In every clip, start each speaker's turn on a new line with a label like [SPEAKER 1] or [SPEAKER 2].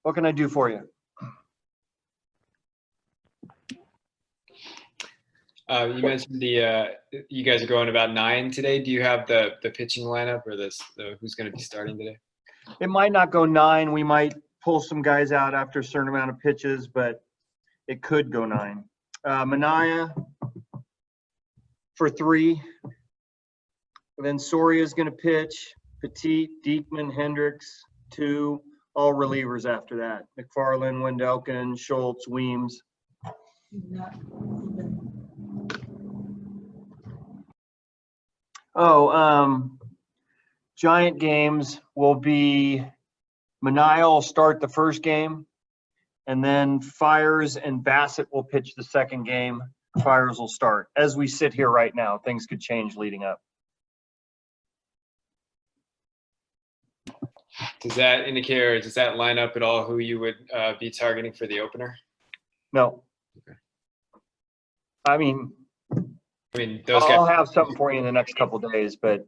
[SPEAKER 1] What can I do for you?
[SPEAKER 2] You mentioned you guys are going about 9 today. Do you have the pitching lineup or who's going to be starting today?
[SPEAKER 1] It might not go 9. We might pull some guys out after a certain amount of pitches, but it could go 9. Minaya for 3. Then Soria is going to pitch. Petit, Diekman, Hendricks, 2. All relievers after that. McFarland, Wendelken, Schultz, Weems. Giant games will be Minaya will start the first game, and then Fires and Bassett will pitch the second game. Fires will start. As we sit here right now, things could change leading up.
[SPEAKER 2] Does that indicate, or does that line up at all who you would be targeting for the opener?
[SPEAKER 1] No.
[SPEAKER 2] Okay.
[SPEAKER 1] I mean,
[SPEAKER 2] those
[SPEAKER 1] I'll
[SPEAKER 2] guys.
[SPEAKER 1] have something for you in the next couple of days, but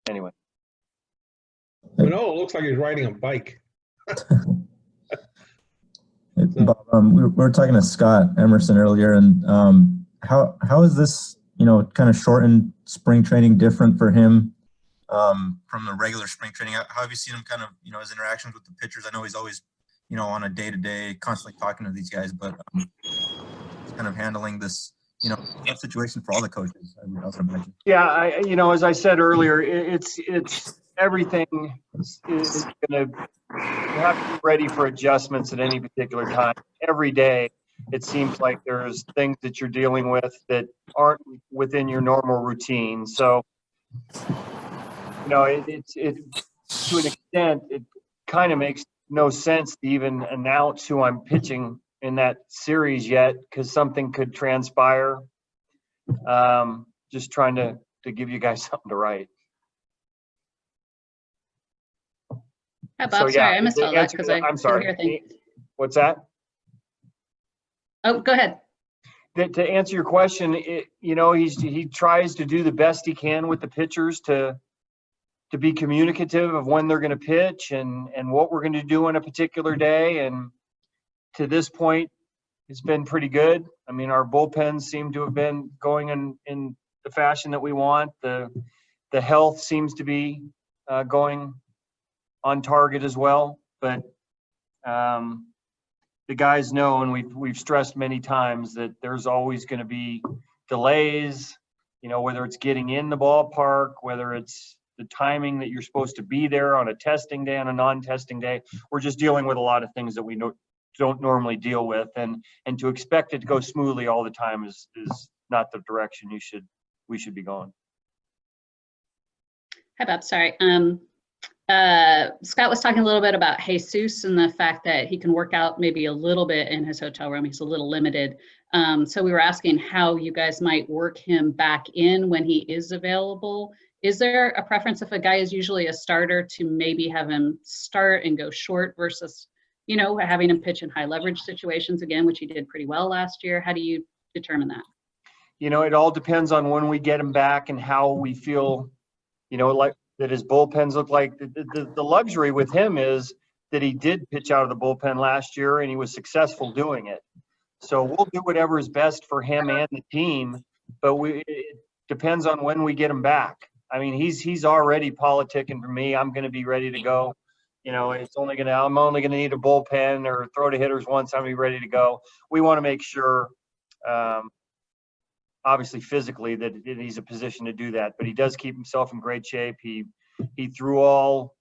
[SPEAKER 1] anyway.
[SPEAKER 3] Manolo looks like he's riding a bike.
[SPEAKER 4] Bob, we were talking to Scott Emerson earlier, and how is this, kind of shortened spring training different for him from the regular spring training? How have you seen him kind of, his interactions with the pitchers? I know he's always, on a day-to-day, constantly talking to these guys, but he's kind of handling this, tough situation for all the coaches, I would imagine.
[SPEAKER 1] Yeah, as I said earlier, it's everything is going to have to be ready for adjustments at any particular time. Every day, it seems like there's things that you're dealing with that aren't within your normal routine. So, it's to an extent, it kind of makes no sense to even announce who I'm pitching in that series yet, because something could transpire. Just trying to give you guys something to write.
[SPEAKER 5] Hi, Bob. Sorry, I missed all that because
[SPEAKER 1] I'm sorry. What's that?
[SPEAKER 5] Oh, go ahead.
[SPEAKER 1] To answer your question, he tries to do the best he can with the pitchers to be communicative of when they're going to pitch and what we're going to do on a particular day. And to this point, it's been pretty good. I mean, our bullpens seem to have been going in the fashion that we want. The health seems to be going on target as well. But the guys know, and we've stressed many times, that there's always going to be delays, whether it's getting in the ballpark, whether it's the timing that you're supposed to be there on a testing day, on a non-testing day. We're just dealing with a lot of things that we don't normally deal with, and to expect it to go smoothly all the time is not the direction we should be going.
[SPEAKER 5] Hi, Bob. Sorry. Scott was talking a little bit about Jesus and the fact that he can work out maybe a little bit in his hotel room. He's a little limited. So we were asking how you guys might work him back in when he is available. Is there a preference if a guy is usually a starter to maybe have him start and go short versus, having him pitch in high leverage situations again, which he did pretty well last year? How do you determine that?
[SPEAKER 1] It all depends on when we get him back and how we feel, like that his bullpens look like. The luxury with him is that he did pitch out of the bullpen last year and he was successful doing it. So we'll do whatever is best for him and the team, but it depends on when we get him back. I mean, he's already politicking for me. I'm going to be ready to go. I'm only going to need a bullpen or throw to hitters once. I'm going to be ready to go. We want to make sure, obviously physically, that he's in a position to do that, but he does keep himself in great shape. He threw all,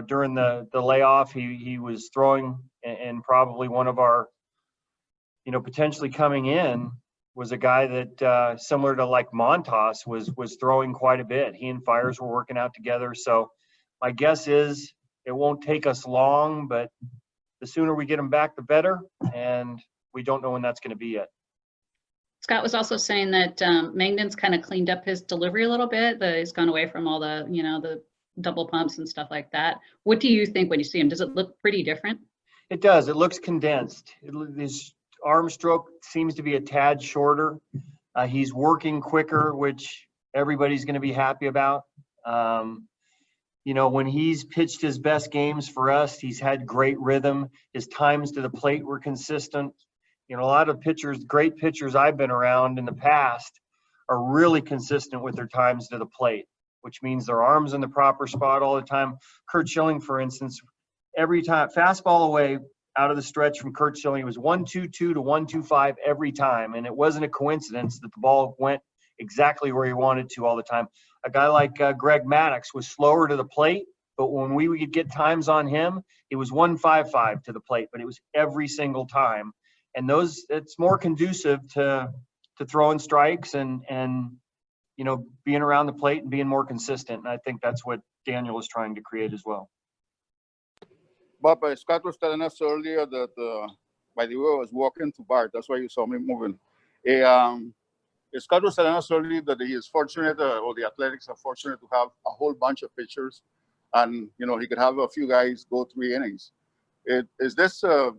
[SPEAKER 1] during the layoff, he was throwing, and probably one of our, potentially coming in was a guy that similar to like Montas was throwing quite a bit. He and Fires were working out together. So my guess is it won't take us long, but the sooner we get him back, the better. And we don't know when that's going to be yet.
[SPEAKER 5] Scott was also saying that Mangden's kind of cleaned up his delivery a little bit. He's gone away from all the, the double pumps and stuff like that. What do you think when you see him? Does it look pretty different?
[SPEAKER 1] It does. It looks condensed. His arm stroke seems to be a tad shorter. He's working quicker, which everybody's going to be happy about. you know, when he's pitched his best games for us, he's had great rhythm. His times to the plate were consistent. You know, a lot of pitchers, great pitchers I've been around in the past, are really consistent with their times to the plate, which means their arms in the proper spot all the time. Curt Schilling, for instance, every time, fastball away out of the stretch from Curt Schilling, it was 1-2-2 to 1-2-5 every time. And it wasn't a coincidence that the ball went exactly where he wanted to all the time. A guy like Greg Maddux was slower to the plate, but when we would get times on him, it was 1-5-5 to the plate, but it was every single time. And those, it's more conducive to throwing strikes and you know, being around the plate and being more consistent. And I think that's what Daniel is trying to create as well.
[SPEAKER 6] Bob, Scott was telling us earlier that, by the way, I was walking to Bart. That's why you saw me moving. Scott was telling us earlier that he is fortunate, or the Athletics are fortunate to have a whole bunch of pitchers, and you know he could have a few guys go 3 innings. Is this I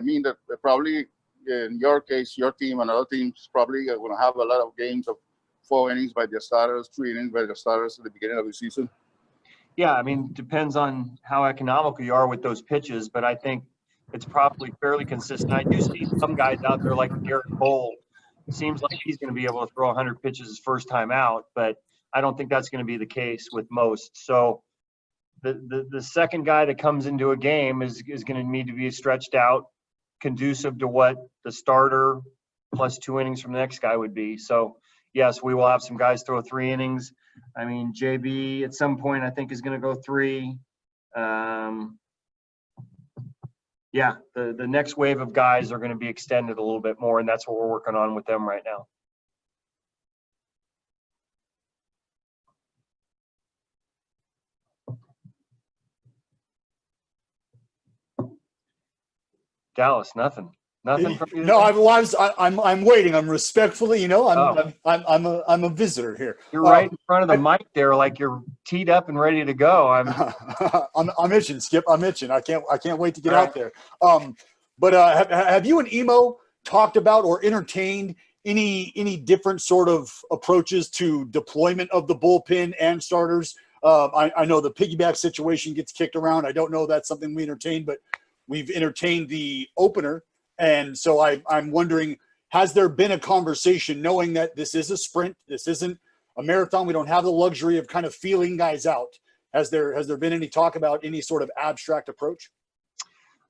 [SPEAKER 6] mean that probably in your case, your team and other teams probably are going to have a lot of games of 4 innings by their starters, 3 innings by their starters at the beginning of the season?
[SPEAKER 1] Yeah, I mean, depends on how economical you are with those pitches, but I think it's probably fairly consistent. I do see some guys out there like Garrett Cole. It seems like he's going to be able to throw 100 pitches his first time out, but I don't think that's going to be the case with most. So the second guy that comes into a game is going to need to be stretched out, conducive to what the starter plus 2 innings from the next guy would be. So yes, we will have some guys throw 3 innings. I mean, JB at some point I think is going to go 3. Yeah, the next wave of guys are going to be extended a little bit more, and that's what we're working on with them right now. Dallas, nothing from you.
[SPEAKER 7] No, I'm waiting. I'm respectfully, you know,
[SPEAKER 1] Oh.
[SPEAKER 7] I'm a visitor here.
[SPEAKER 1] You're right in front of the mic there, like you're teed up and ready to go.
[SPEAKER 7] I'm itching, Skip. I'm itching. I can't wait to get
[SPEAKER 1] All
[SPEAKER 7] out there. But have you and Emo talked about or entertained any different sort of approaches to deployment of the bullpen and starters? I know the piggyback situation gets kicked around. I don't know if that's something we entertained, but we've entertained the opener. And so I'm wondering, has there been a conversation, knowing that this is a sprint, this isn't a marathon, we don't have the luxury of kind of feeling guys out. Has there been any talk about any sort of abstract approach?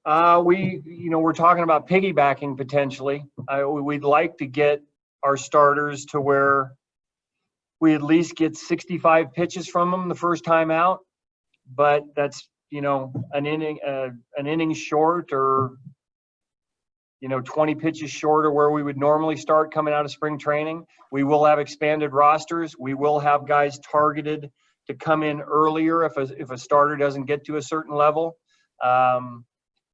[SPEAKER 1] We're talking about piggybacking potentially. We'd like to get our starters to where we at least get 65 pitches from them the first time out, but that's, you know, an inning short, or 20 pitches short of where we would normally start coming out of spring training. We will have expanded rosters. We will have guys targeted to come in earlier if a starter doesn't get to a certain level. And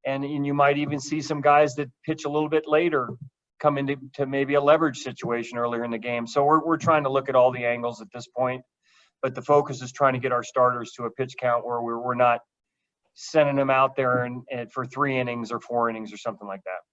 [SPEAKER 1] you might even see some guys that pitch a little bit later come into maybe a leverage situation earlier in the game. So we're trying to look at all the angles at this point, but the focus is trying to get our starters to a pitch count where we're not sending them out there and for 3 innings or 4 innings or something like that.